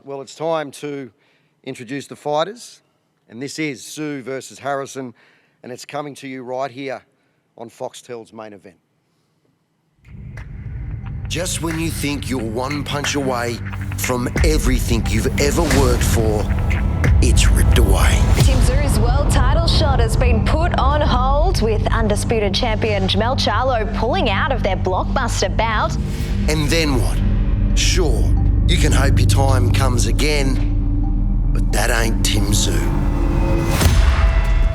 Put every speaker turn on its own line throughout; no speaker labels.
well, it's time to introduce the fighters. And this is Tszyu versus Harrison. And it's coming to you right here on Foxtel's Main Event.
Just when you think you're one punch away from everything you've ever worked for, it's ripped away.
Tim Tszyu's world title shot has been put on hold, with undisputed champion Charlo pulling out of their blockbuster bout.
And then what? Sure, you can hope your time comes again, but that ain't Tim Tszyu.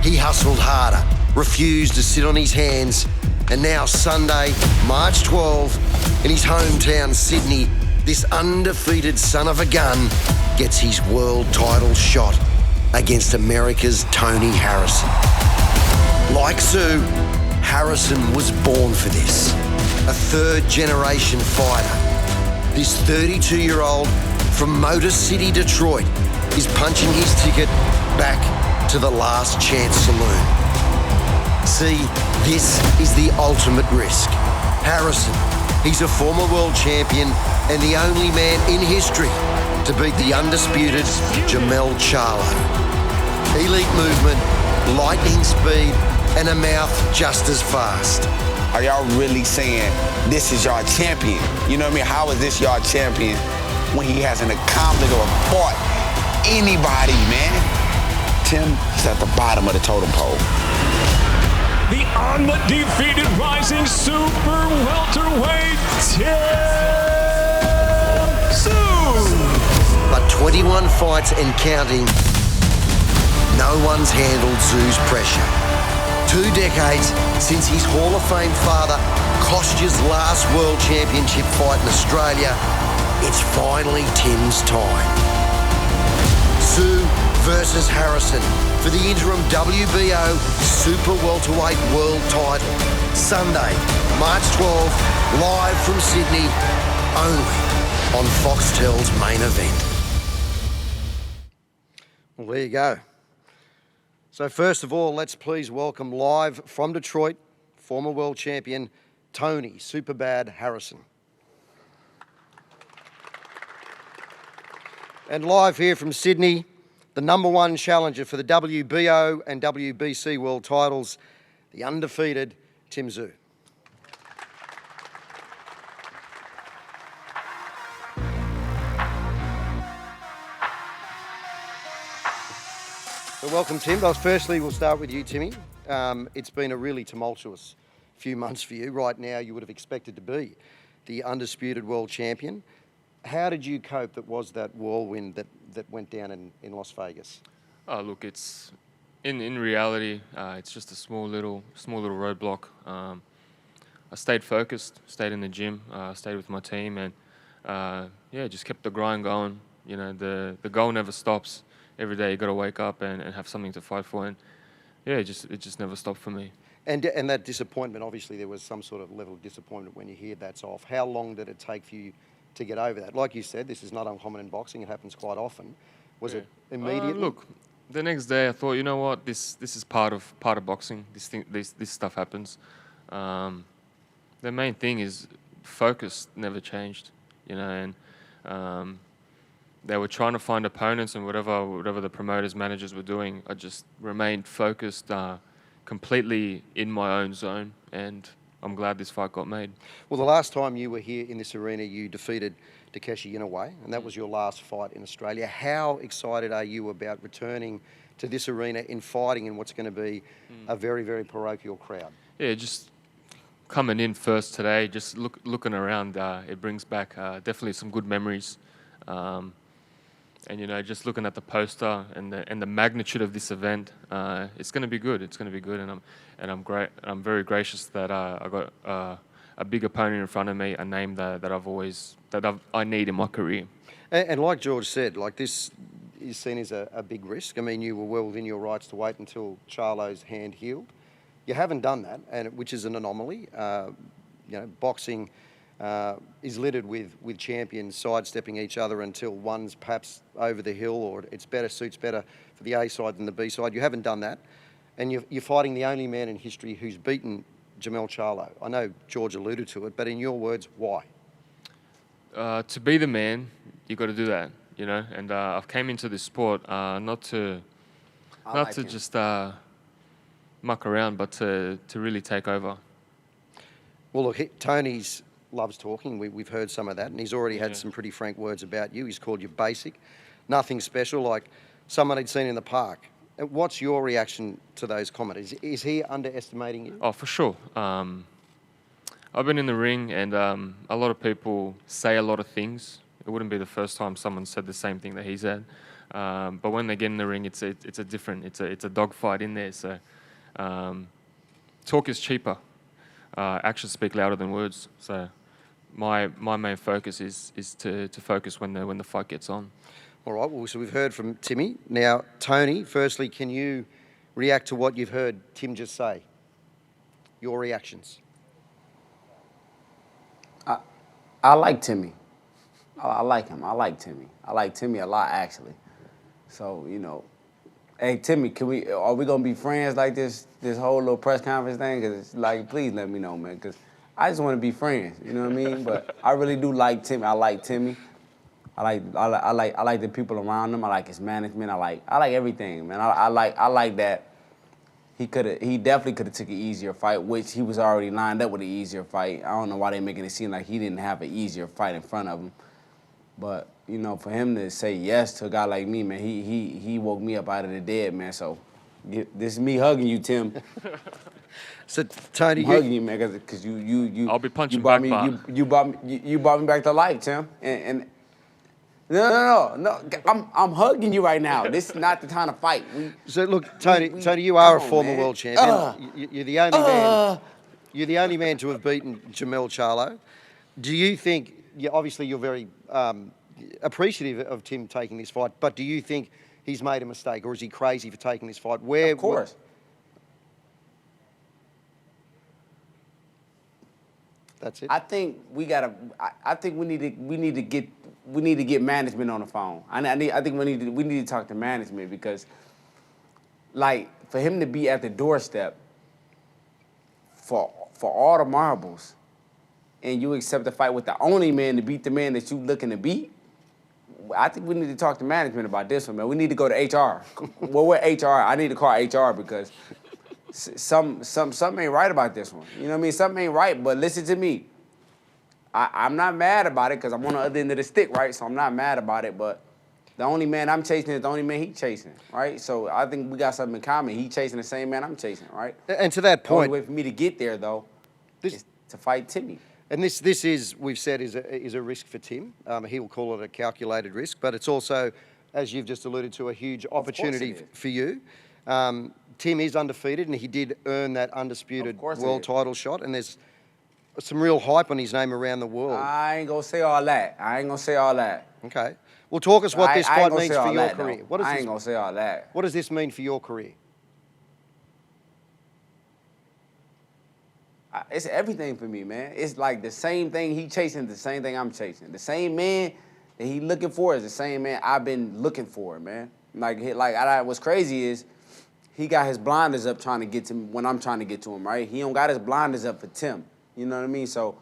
He hustled harder, refused to sit on his hands, and now Sunday, March 12, in his hometown Sydney, this undefeated son of a gun gets his world title shot against America's Tony Harrison. Like Tszyu, Harrison was born for this. A third-generation fighter. This 32-year-old from Motor City, Detroit, is punching his ticket back to the Last Chance Saloon. See, this is the ultimate risk. Harrison, he's a former world champion and the only man in history to beat the undisputed Charlo. Elite movement, lightning speed, and a mouth just as fast.
Are y'all really saying this is y'all champion? You know what I mean? How is this y'all champion when he hasn't accomplished or fought anybody, man? Tim is at the bottom of the totem pole.
The undefeated rising super welterweight, Tim Tszyu.
But 21 fights and counting, no one's handled Tszyu's pressure. 2 decades since his Hall of Fame father Kostya's last World Championship fight in Australia, it's finally Tim's time. Tszyu versus Harrison for the interim WBO Super Welterweight World title. Sunday, March 12, live from Sydney, only on Foxtel's Main Event.
Well, there you go. So first of all, let's please welcome live from Detroit, former world champion, Tony Superbad Harrison. And live here from Sydney, the #1 challenger for the WBO and WBC world titles, the undefeated Tim Tszyu. So welcome, Tim. But firstly, we'll start with you, Timmy. It's been a really tumultuous few months for you. Right now, you would have expected to be the undisputed world champion. How did you cope that was that whirlwind that went down in Las Vegas?
Oh, look, it's in reality, it's just a small little roadblock. I stayed focused, stayed in the gym, stayed with my team, and just kept the grind going. You know, the goal never stops. Every day you got to wake up and have something to fight for, and it just never stopped for me.
And that disappointment, obviously, there was some sort of level of disappointment when you hear that's off. How long did it take for you to get over that? Like you said, this is not uncommon in boxing. It happens quite often. Was it immediate?
Look, the next day I thought, you know what, this is part of boxing. This stuff happens. The main thing is focus never changed, you know, and they were trying to find opponents, and whatever the promoters, managers were doing, I just remained focused, completely in my own zone, and I'm glad this fight got made.
Well, the last time you were here in this arena, you defeated Takeshi Inoue, and that was your last fight in Australia. How excited are you about returning to this arena in fighting in what's going to be a very, very parochial crowd?
Yeah, just coming in first today, just looking around, it brings back definitely some good memories. And you know, just looking at the poster and the magnitude of this event, it's going to be good. It's going to be good, and I'm very gracious that I got a big opponent in front of me, a name that I need in my career.
And like George said, like this is seen as a big risk. I mean, you were well within your rights to wait until Charlo's hand healed. You haven't done that, which is an anomaly. You know, boxing is littered with champions sidestepping each other until one's perhaps over the hill, or suits better for the A side than the B side. You haven't done that, and you're fighting the only man in history who's beaten Charlo. I know George alluded to it, but in your words, why?
To be the man, you got to do that. you know. And I've came into this sport not to just muck around, but to really take over.
Well, look, Tony's loves talking. We've heard some of that, and he's already had some pretty frank words about you. He's called you basic, nothing special, like someone he'd seen in the park. What's your reaction to those comments? Is he underestimating you?
Oh, for sure. I've been in the ring, and a lot of people say a lot of things. It wouldn't be the first time someone said the same thing that he said. But when they get in the ring, it's a dogfight in there. So talk is cheaper. Actions speak louder than words. So my main focus is to focus when the fight gets on.
All right, well, so we've heard from Timmy. Now, Tony, firstly, can you react to what you've heard Tim just say? Your reactions.
I like Timmy. I like him. I like Timmy. I like Timmy a lot, actually. So, you know, hey, Timmy, are we gonna be friends like this whole little press conference thing? Cause like, please let me know, man. Cause I just want to be friends. You know what I mean? But I really do like Timmy. I like Timmy. I like the people around him. I like his management. I like everything, man. I like that. He definitely could have took an easier fight, which he was already lined up with an easier fight. I don't know why they're making it seem like he didn't have an easier fight in front of him. But, you know, for him to say yes to a guy like me, man, he woke me up out of the dead, man. So this is me hugging you, Tim.
So, Tony,
I'm hugging you, man, because you
I'll be punching
you brought
back,
me, you brought me back to life, Tim. And no. I'm hugging you right now. This is not the time to fight.
So look, Tony, you are a former
man.
world champion. You're the only man. You're the only man to have beaten Jamel Charlo. Do you think? Obviously, you're very appreciative of Tim taking this fight, but do you think he's made a mistake, or is he crazy for taking this fight?
Of course.
That's it.
I think we gotta. I think we need to get management on the phone. I think we need to talk to management because, like, for him to be at the doorstep for all the marbles, and you accept the fight with the only man to beat the man that you looking to beat. I think we need to talk to management about this one, man. We need to go to HR. Well, we're HR. I need to call HR because something ain't right about this one. You know what I mean? Something ain't right, but listen to me. I'm not mad about it because I'm on the other end of the stick, right? So I'm not mad about it, but the only man I'm chasing is the only man he's chasing, right? So I think we got something in common. He's chasing the same man I'm chasing, right?
And to that point,
the only way for me to get there, though, is to fight Timmy.
And this is, we've said, is a risk for Tim. He'll call it a calculated risk, but it's also, as you've just alluded to, a huge opportunity for you. Tim is undefeated, and he did earn that undisputed world title shot, and there's some real hype on his name around the world.
I ain't gonna say all that.
Okay. Well, talk us what this fight means for your career.
I ain't gonna say all that.
What does this mean for your career?
It's everything for me, man. It's like the same thing he chasing, the same thing I'm chasing. The same man that he looking for is the same man I've been looking for, man. What's crazy is he got his blinders up trying to get to me when I'm trying to get to him, right? He don't got his blinders up for Tim. You know what I mean? So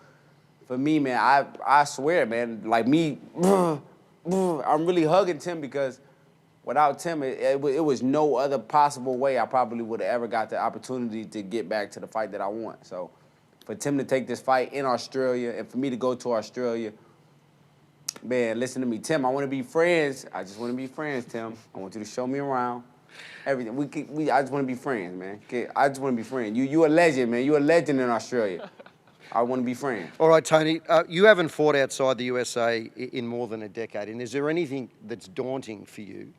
for me, man, I swear, man, like me, I'm really hugging Tim because without Tim, it was no other possible way I probably would have ever got the opportunity to get back to the fight that I want. So for Tim to take this fight in Australia and for me to go to Australia, man, listen to me, Tim, I want to be friends. I just want to be friends, Tim. I want you to show me around. Everything. I just want to be friends, man. I just want to be friends. You a legend, man. You a legend in Australia. I want to be friends.
All right, Tony, you haven't fought outside the USA in more than a decade, and is there anything that's daunting for you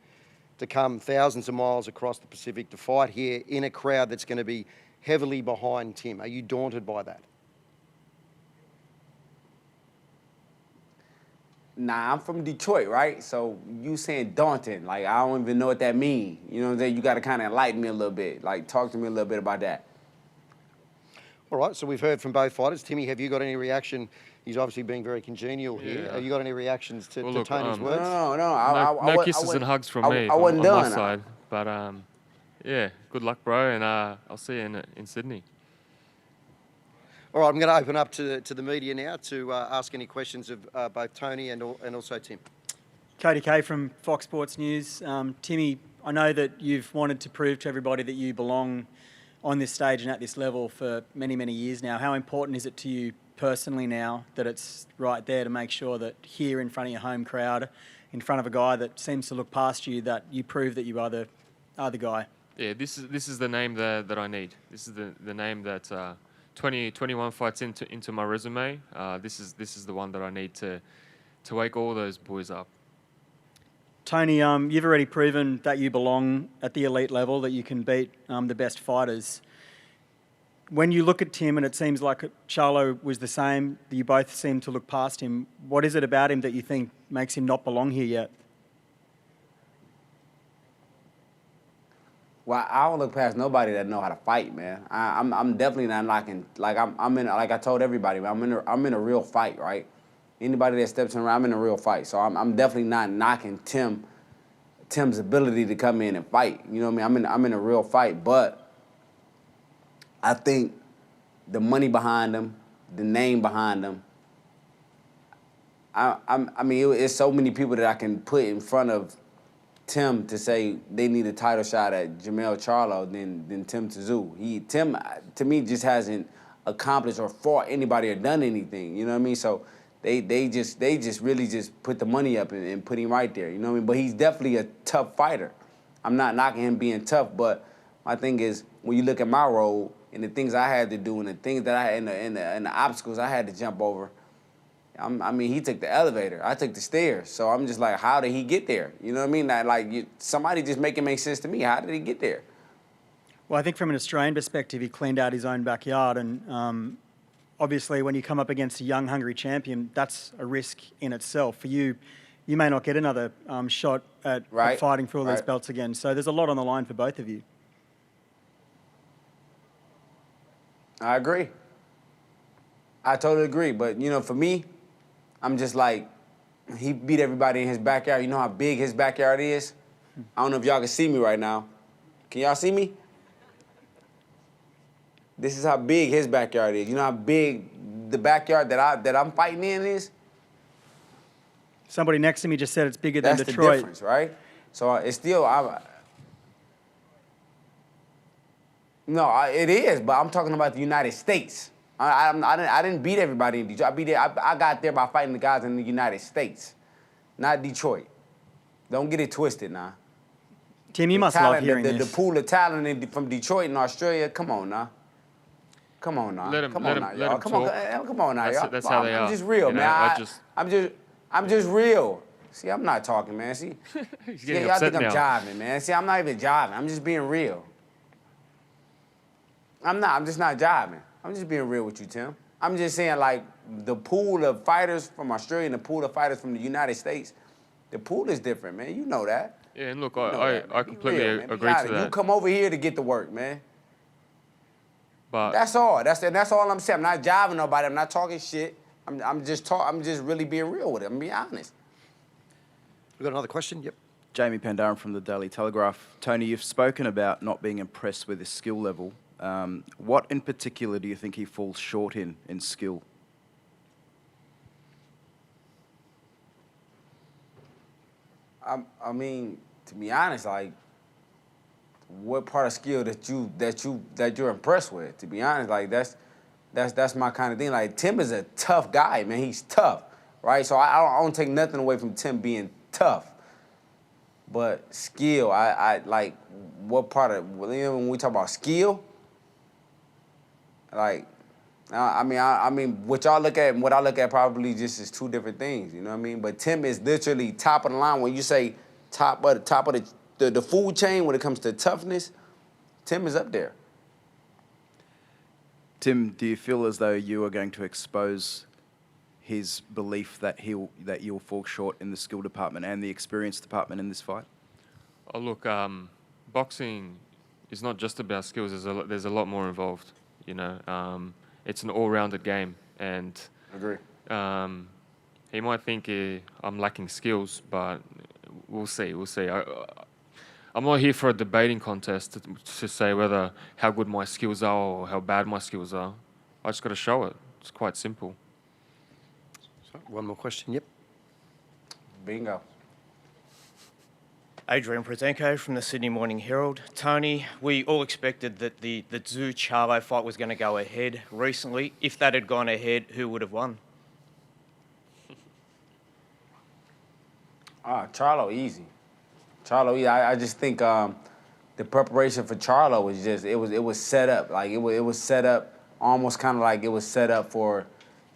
to come thousands of miles across the Pacific to fight here in a crowd that's going to be heavily behind Tim? Are you daunted by that?
Nah, I'm from Detroit, right? So you saying daunting, like I don't even know what that means. You know what I'm saying? You got to kind of enlighten me a little bit. Like talk to me a little bit about that.
All right, so we've heard from both fighters. Timmy, have you got any reaction? He's obviously being very congenial here. Have you got any reactions to Tony's words?
No.
No kisses and hugs from me on my side. But yeah, good luck, bro, and I'll see you in Sydney.
All right, I'm going to open up to the media now to ask any questions of both Tony and also Tim.
Cody Kay from Fox Sports News. Timmy, I know that you've wanted to prove to everybody that you belong on this stage and at this level for many, many years now. How important is it to you personally now that it's right there to make sure that here in front of your home crowd, in front of a guy that seems to look past you, that you prove that you are the guy?
Yeah, this is the name that I need. This is the name that 21 fights into my resume. This is the one that I need to wake all those boys up.
Tony, you've already proven that you belong at the elite level, that you can beat the best fighters. When you look at Tim, and it seems like Charlo was the same, you both seem to look past him. What is it about him that you think makes him not belong here yet?
Well, I don't look past nobody that know how to fight, man. I'm definitely not knocking. Like I'm in. Like I told everybody, man, I'm in a real fight, right? Anybody that steps around, I'm in a real fight. So I'm definitely not knocking Tim's ability to come in and fight. You know what I mean? I'm in a real fight, but I think the money behind him, the name behind him. I mean, it's so many people that I can put in front of Tim to say they need a title shot at Jermell Charlo than Tim Tszyu. Tim, to me, just hasn't accomplished or fought anybody or done anything. You know what I mean? So they just really just put the money up and put him right there. You know what I mean? But he's definitely a tough fighter. I'm not knocking him being tough, but my thing is when you look at my role and the things I had to do and the things that and the obstacles I had to jump over. I mean, he took the elevator. I took the stairs. So I'm just like, how did he get there? You know what I mean? Somebody just make it make sense to me. How did he get there?
Well, I think from an Australian perspective, he cleaned out his own backyard. And obviously, when you come up against a young, hungry champion, that's a risk in itself. For you, you may not get another shot at fighting for all those belts again. So there's a lot on the line for both of you.
I agree. I totally agree. But, you know, for me, I'm just like, he beat everybody in his backyard. You know how big his backyard is? I don't know if y'all can see me right now. Can y'all see me? This is how big his backyard is. You know how big the backyard that I'm fighting in is?
Somebody next to me just said it's bigger than Detroit.
That's the difference, right? So it's still, it is, but I'm talking about the United States. I didn't beat everybody in Detroit. I got there by fighting the guys in the United States, not Detroit. Don't get it twisted now.
Tim, you must love hearing
the
this.
The pool of talent from Detroit and Australia, come on now. Come on now. Come on now, y'all. Come on now, y'all.
That's how they are.
I'm just real, man. I'm just real. See, I'm not talking, man. See, y'all think I'm jiving, man. See, I'm not even jiving. I'm just being real. I'm just not jiving. I'm just being real with you, Tim. I'm just saying, like, the pool of fighters from Australia and the pool of fighters from the United States, the pool is different, man. You know that.
Yeah, and look, I completely agree to that.
You come over here to get the work, man.
But
that's all. That's all I'm saying. I'm not jiving nobody. I'm not talking shit. I'm just really being real with it. I'm being honest.
We've got another question. Yep.
Jamie Pandaran from the Daily Telegraph. Tony, you've spoken about not being impressed with his skill level. What in particular do you think he falls short in skill?
I mean, to be honest, like, what part of skill that you're impressed with? To be honest, like that's my kind of thing. Like, Tim is a tough guy, man. He's tough, right? So I don't take nothing away from Tim being tough. But skill, I like, what part of, when we talk about skill, like, I mean, what y'all look at and what I look at probably just is two different things, you know what I mean? But Tim is literally top of the line. When you say top of the food chain when it comes to toughness, Tim is up there.
Tim, do you feel as though you are going to expose his belief that you'll fall short in the skill department and the experience department in this fight?
Oh, look, boxing is not just about skills. There's a lot more involved. You know, it's an all-rounded game, and
agree.
He might think I'm lacking skills, but we'll see. We'll see. I'm not here for a debating contest to say whether how good my skills are or how bad my skills are. I just got to show it. It's quite simple.
So, one more question. Yep.
Bingo.
Adrian Prozenko from the Sydney Morning Herald. Tony, we all expected that the Tszyu-Charlo fight was going to go ahead recently. If that had gone ahead, who would have won?
Charlo, easy. Charlo, easy. I just think the preparation for Charlo was just, it was set up. Like, it was set up almost kind of like it was set up for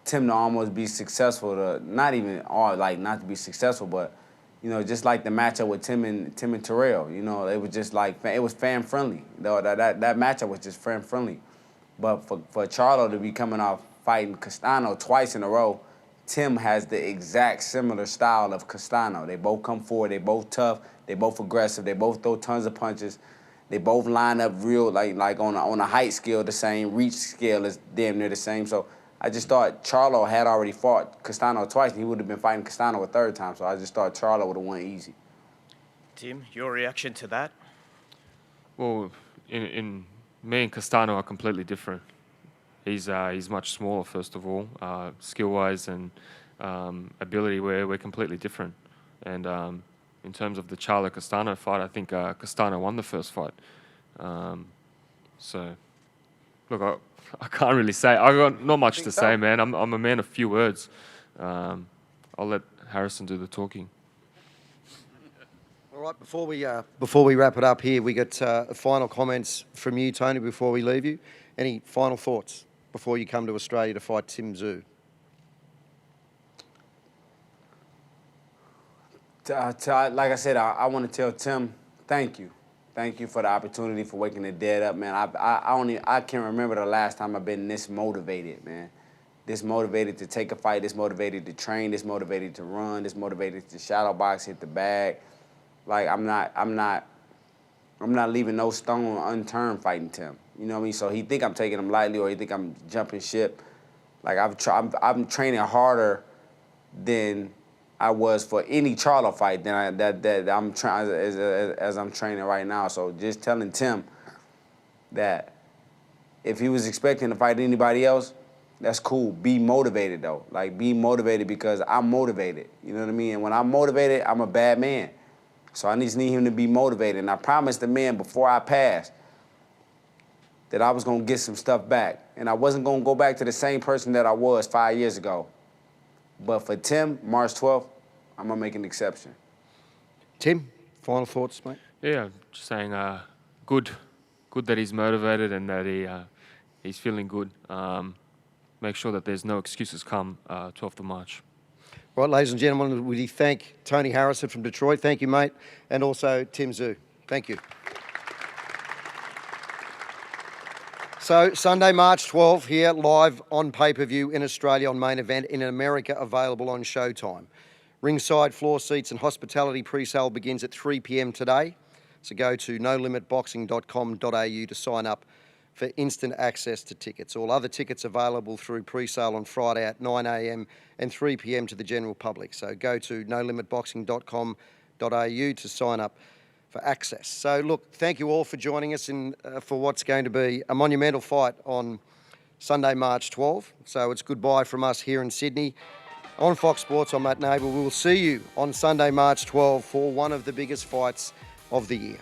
Tim to almost be successful, not to be successful, but, you know, just like the matchup with Tim and Terrell, you know, it was just like, it was fan-friendly. That matchup was just fan-friendly. But for Charlo to be coming off fighting Castano twice in a row, Tim has the exact similar style of Castano. They both come forward, they both tough, they both aggressive, they both throw tons of punches. They both line up real, like on a height scale the same, reach scale is damn near the same. So I just thought Charlo had already fought Castano twice, and he would have been fighting Castano a third time. So I just thought Charlo would have won easy.
Tim, your reaction to that?
Well, in me and Castano are completely different. He's much smaller, first of all, skill-wise and ability. We're completely different. And in terms of the Charlo-Castano fight, I think Castano won the first fight. So, look, I can't really say. I got not much to say, man. I'm a man of few words. I'll let Harrison do the talking.
All right, before we wrap it up here, we got final comments from you, Tony, before we leave you. Any final thoughts before you come to Australia to fight Tim Tszyu?
Like I said, I want to tell Tim, thank you. Thank you for the opportunity for waking the dead up, man. I can't remember the last time I've been this motivated, man. This motivated to take a fight, this motivated to train, this motivated to run, this motivated to shadow box, hit the bag. Like, I'm not leaving no stone unturned fighting Tim. You know what I mean? So he think I'm taking him lightly, or he think I'm jumping ship. Like, I'm training harder than I was for any Charlo fight that I'm trying as I'm training right now. So just telling Tim that if he was expecting to fight anybody else, that's cool. Be motivated though. Like, be motivated because I'm motivated. You know what I mean? And when I'm motivated, I'm a bad man. So I just need him to be motivated. And I promised the man before I passed that I was gonna get some stuff back. And I wasn't gonna go back to the same person that I was 5 years ago. But for Tim, March 12th, I'm going to make an exception.
Tim, final thoughts, mate?
Yeah, just saying good that he's motivated and that he's feeling good. Make sure that there's no excuses come 12th of March.
Right, ladies and gentlemen, we thank Tony Harrison from Detroit. Thank you, mate. And also Tim Tszyu. Thank you. So, Sunday, March 12th, here, live on pay-per-view in Australia on Main Event, in America, available on Showtime. Ringside floor seats and hospitality pre-sale begins at 3 p.m. today. So go to nolimitboxing.com.au to sign up for instant access to tickets. All other tickets available through pre-sale on Friday at 9 a.m. and 3 p.m. to the general public. So go to nolimitboxing.com.au to sign up for access. So look, thank you all for joining us for what's going to be a monumental fight on Sunday, March 12th. So it's goodbye from us here in Sydney. On Fox Sports, I'm Matt Nable. We will see you on Sunday, March 12th for one of the biggest fights of the year.